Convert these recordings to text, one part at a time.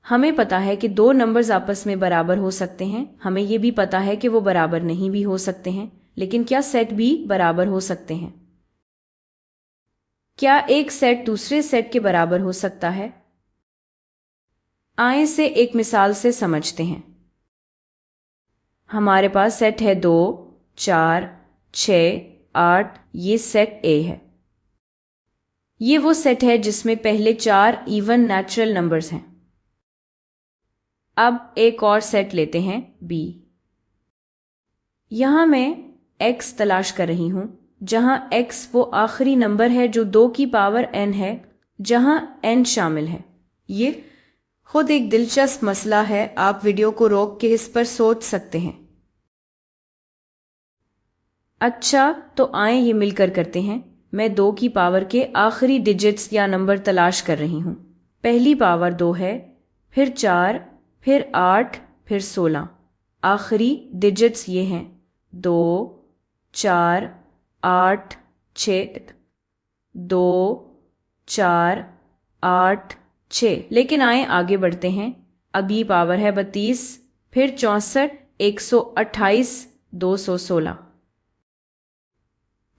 हमें पता है कि दो नंबर्स आपस में बराबर हो सकते हैं। हमें ये भी पता है कि वो बराबर नहीं भी हो सकते हैं। लेकिन क्या सेट भी बराबर हो सकते हैं? क्या एक सेट दूसरे सेट के बराबर हो सकता है? आइए इसे एक मिसाल से समझते हैं। हमारे पास सेट है 2, 4, 6, 8। ये सेट ए है। ये वो सेट है जिसमें पहले 4 इवन नेचुरल नंबर्स हैं। अब एक और सेट लेते हैं बी। यहां मैं x तलाश कर रही हूं, जहां x वो आखिरी नंबर है जो 2 की पावर n है, जहां n शामिल है। ये खुद एक दिलचस्प मसला है। आप वीडियो को रोक के इस पर सोच सकते हैं। अच्छा, तो आए ये मिलकर करते हैं। मैं 2 की पावर के आखिरी डिजिट्स या नंबर तलाश कर रही हूँ। पहली पावर 2 है, फिर 4, फिर 8, फिर 16। आखिरी डिजिट्स ये हैं 2, 4, 8, 6। 2, 4, 8, 6। लेकिन आए आगे बढ़ते हैं। अगली पावर है 32, फिर 64, 128, 216।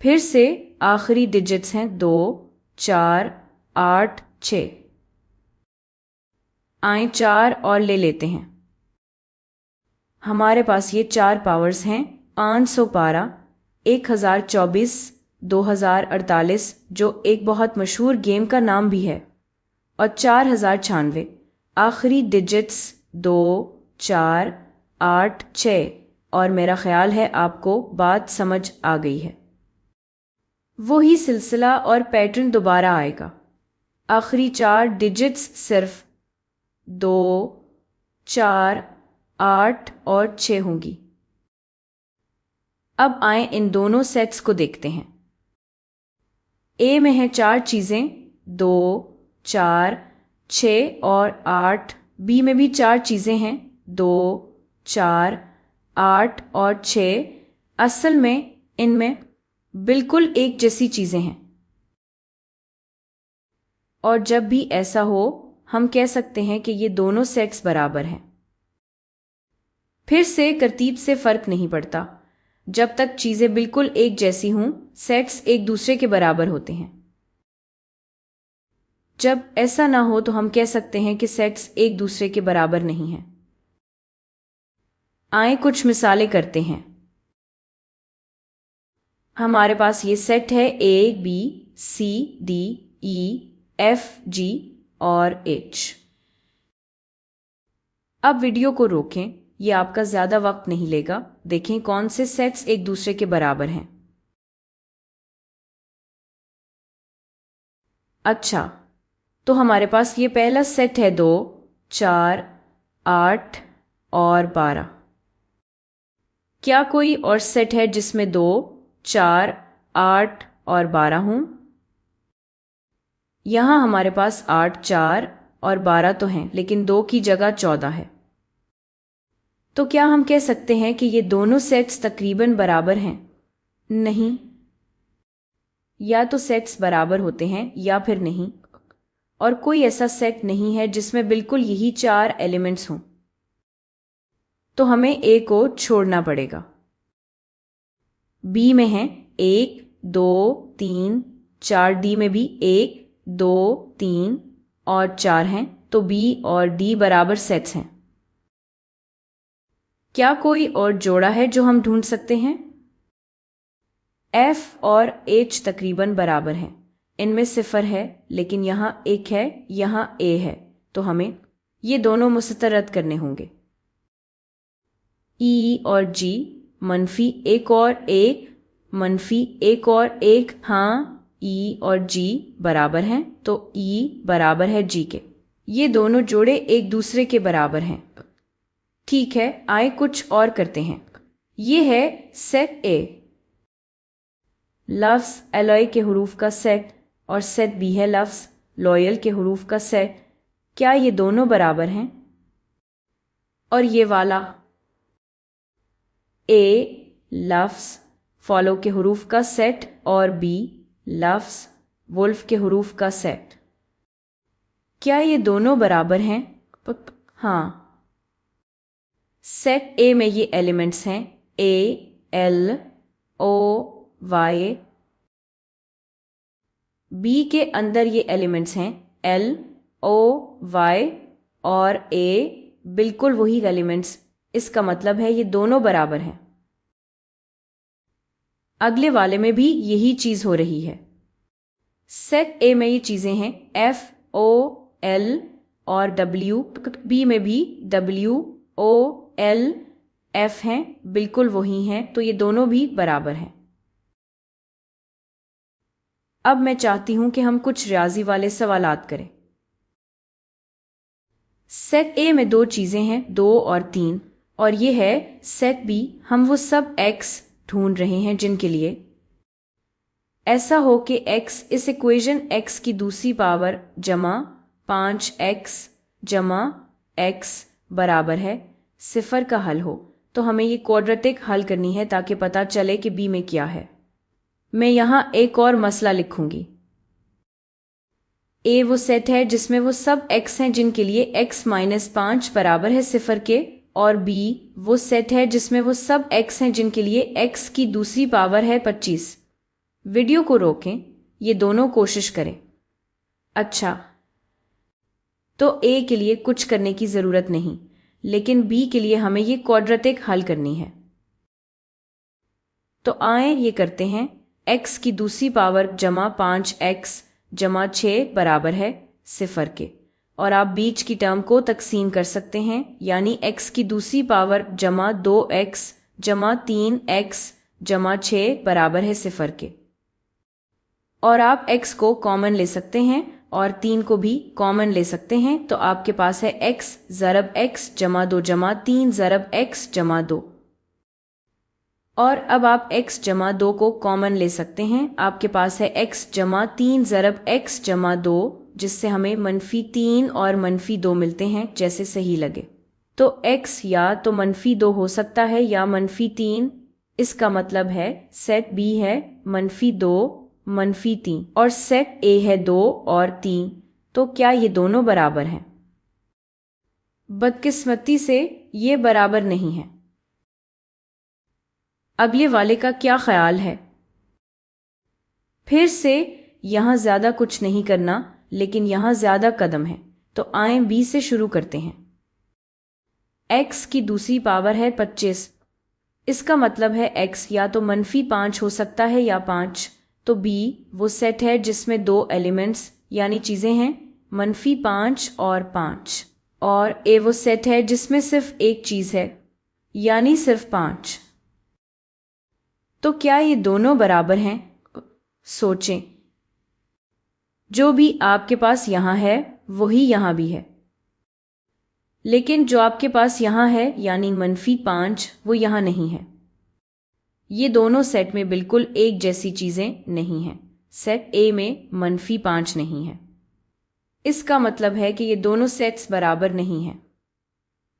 फिर से आखिरी डिजिट्स हैं 2, 4, 8, 6। आए 4 और ले लेते हैं। हमारे पास ये 4 पावर्स हैं 512, 1024, 2048, जो एक बहुत मशहूर गेम का नाम भी है, और 4096। आखिरी डिजिट्स 2, 4, 8, 6। और मेरा ख्याल है आपको बात समझ आ गई है। वही सिलसिला और पैटर्न दोबारा आएगा। आखिरी 4 डिजिट्स सिर्फ 2, 4, 8 और 6 होंगी। अब आए इन दोनों सेट्स को देखते हैं। ए में है 4 चीजें 2, 4, 6 और 8। बी में भी 4 चीजें हैं 2, 4, 8 और 6। असल में इनमें बिल्कुल एक जैसी चीजें हैं, और जब भी ऐसा हो हम कह सकते हैं कि ये दोनों सेट्स बराबर हैं। फिर से तरतीब से फर्क नहीं पड़ता। जब तक चीजें बिल्कुल एक जैसी हों, सेट्स एक दूसरे के बराबर होते हैं। जब ऐसा ना हो तो हम कह सकते हैं कि सेट्स एक दूसरे के बराबर नहीं हैं। आए कुछ मिसालें करते हैं। हमारे पास ये सेट है ए, बी, सी, डी, ई, एफ, जी और एच। अब वीडियो को रोकें, ये आपका ज्यादा वक्त नहीं लेगा। देखें कौन से सेट्स एक दूसरे के बराबर हैं। अच्छा, तो हमारे पास ये पहला सेट है 2, 4, 8 और 12। क्या कोई और सेट है जिसमें 2, 4, 8 और 12 हों? यहां हमारे पास 8, 4 और 12 तो हैं, लेकिन 2 की जगह 14 है। तो क्या हम कह सकते हैं कि ये दोनों सेट्स तकरीबन बराबर हैं? नहीं, या तो सेट्स बराबर होते हैं या फिर नहीं, और कोई ऐसा सेट नहीं है जिसमें बिल्कुल यही 4 एलिमेंट्स हों। तो हमें ए को छोड़ना पड़ेगा। बी में है 1, 2, 3, 4। डी में भी 1, 2, 3 और 4 हैं, तो बी और डी बराबर सेट्स हैं। क्या कोई और जोड़ा है जो हम ढूंढ सकते हैं? एफ और एच तकरीबन बराबर हैं। इनमें 0 है, लेकिन यहां 1 है, यहां ए है, तो हमें ये दोनों मुस्तरद करने होंगे। ई और जी -1 और 1, -1 और 1। हाँ, ई और जी बराबर हैं, तो ई बराबर है जी के। ये दोनों जोड़े एक दूसरे के बराबर हैं। ठीक है, आए कुछ और करते हैं। ये है सेट ए, लफ्ज़ एलॉय के हुरूफ का सेट, और सेट बी है लफ्ज़ लॉयल के हुरूफ का सेट। क्या ये दोनों बराबर हैं? और ये वाला ए लफ्ज़ फॉलो के हुरूफ का सेट और बी लफ्ज़ वुल्फ के हुरूफ का सेट, क्या ये दोनों बराबर हैं? हाँ, सेट ए में ये एलिमेंट्स हैं ए, एल, ओ, वाई। बी के अंदर ये एलिमेंट्स हैं एल, ओ, वाई और ए, बिल्कुल वही एलिमेंट्स। इसका मतलब है ये दोनों बराबर हैं। अगले वाले में भी यही चीज हो रही है। सेट ए में ये चीजें हैं एफ, ओ, एल और डब्ल्यू। बी में भी डब्ल्यू, ओ, एल, एफ हैं, बिल्कुल वही हैं, तो ये दोनों भी बराबर हैं। अब मैं चाहती हूं कि हम कुछ रियाजी वाले सवालात करें। सेट ए में दो चीजें हैं 2 और 3 और ये है सेट बी। हम वो सब एक्स ढूंढ रहे हैं जिनके लिए ऐसा हो कि x इस इक्वेशन x की दूसरी पावर जमा 5x जमा x बराबर है 0 का हल हो। तो हमें ये क्वाड्रेटिक हल करनी है ताकि पता चले कि b में क्या है। मैं यहाँ एक और मसला लिखूंगी। a वो सेट है जिसमें वो सब x हैं जिनके लिए x माइनस 5 बराबर है 0 के, और b वो सेट है जिसमें वो सब x हैं जिनके लिए x की दूसरी पावर है 25। वीडियो को रोकें, ये दोनों कोशिश करें। अच्छा, तो a के लिए कुछ करने की जरूरत नहीं, लेकिन b के लिए हमें ये क्वाड्रेटिक हल करनी है। तो आए ये करते हैं। x की दूसरी पावर जमा 5x जमा 6 बराबर है 0 के, और आप बीच की टर्म को तकसीम कर सकते हैं, यानी x की दूसरी पावर जमा 2x जमा 3x जमा 6 बराबर है 0 के। और आप x को कॉमन ले सकते हैं और 3 को भी कॉमन ले सकते हैं, तो आपके पास है x ज़रब x जमा 2 जमा 3 ज़रब x जमा 2। और अब आप x जमा 2 को कॉमन ले सकते हैं, आपके पास है x जमा 3 ज़रब x जमा 2, जिससे हमें -3 और -2 मिलते हैं, जैसे सही लगे। तो x या तो -2 हो सकता है या -3। इसका मतलब है सेट b है -2 -3 और सेट a है 2 और 3। तो क्या ये दोनों बराबर हैं? बदकिस्मती से ये बराबर नहीं है। अगले वाले का क्या ख्याल है? फिर से यहां ज्यादा कुछ नहीं करना, लेकिन यहां ज्यादा कदम है। तो आए b से शुरू करते हैं। x की दूसरी पावर है 25। इसका मतलब है x या तो -5 हो सकता है या 5। तो b वो सेट है जिसमें 2 एलिमेंट्स यानी चीजें हैं -5 और 5, और a वो सेट है जिसमें सिर्फ एक चीज है यानी सिर्फ 5। तो क्या ये दोनों बराबर हैं? सोचें। जो भी आपके पास यहां है वही यहां भी है, लेकिन जो आपके पास यहां है यानी -5 वो यहां नहीं है। ये दोनों सेट में बिल्कुल एक जैसी चीजें नहीं हैं। सेट ए में -5 नहीं है। इसका मतलब है कि ये दोनों सेट्स बराबर नहीं हैं।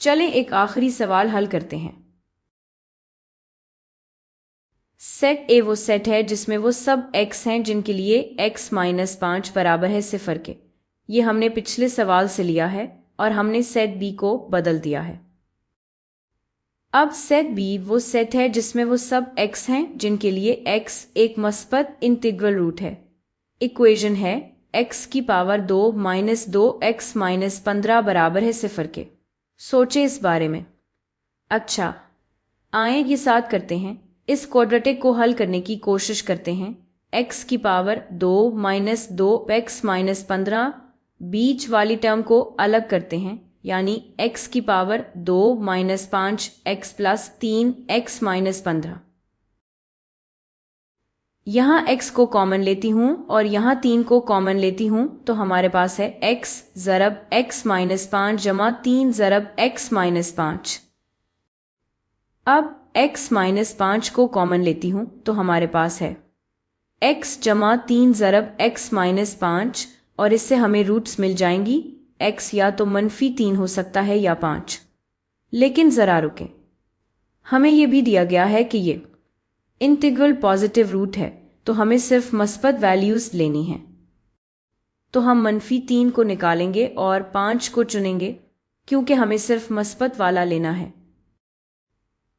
चलें एक आखिरी सवाल हल करते हैं। सेट ए वो सेट है जिसमें वो सब x हैं जिनके लिए x -5 बराबर है 0 के। ये हमने पिछले सवाल से लिया है और हमने सेट b को बदल दिया है। अब सेट b वो सेट है जिसमें वो सब x हैं जिनके लिए x एक मस्बत इंटीग्रल रूट है। इक्वेशन है x की पावर 2 - 2x - 15 बराबर है 0 के। सोचे इस बारे में। अच्छा, आए ये साथ करते हैं। इस क्वाड्रेटिक को हल करने की कोशिश करते हैं। x की पावर 2 - 2x - 15, बीच वाली टर्म को अलग करते हैं, यानी x की पावर 2 - 5x + 3x - 15। यहाँ x को कॉमन लेती हूँ और यहाँ 3 को कॉमन लेती हूँ, तो हमारे पास है x ज़रब x - 5 जमा 3 ज़रब x - 5। अब x - 5 को कॉमन लेती हूँ तो हमारे पास है x जमा 3 ज़रब x - 5, और इससे हमें रूट्स मिल जाएंगी। x या तो -3 हो सकता है या 5। लेकिन ज़रा रुकें, हमें यह भी दिया गया है कि ये इंटीग्रल पॉजिटिव रूट है, तो हमें सिर्फ मस्बत वैल्यूज़ लेनी है। तो हम -3 को निकालेंगे और 5 को चुनेंगे, क्योंकि हमें सिर्फ मस्बत वाला लेना है।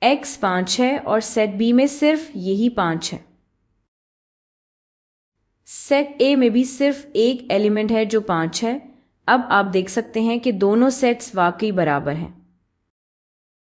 x 5 है और सेट बी में सिर्फ यही 5 है। सेट ए में भी सिर्फ एक एलिमेंट है जो 5 है। अब आप देख सकते हैं कि दोनों सेट्स वाकई बराबर हैं।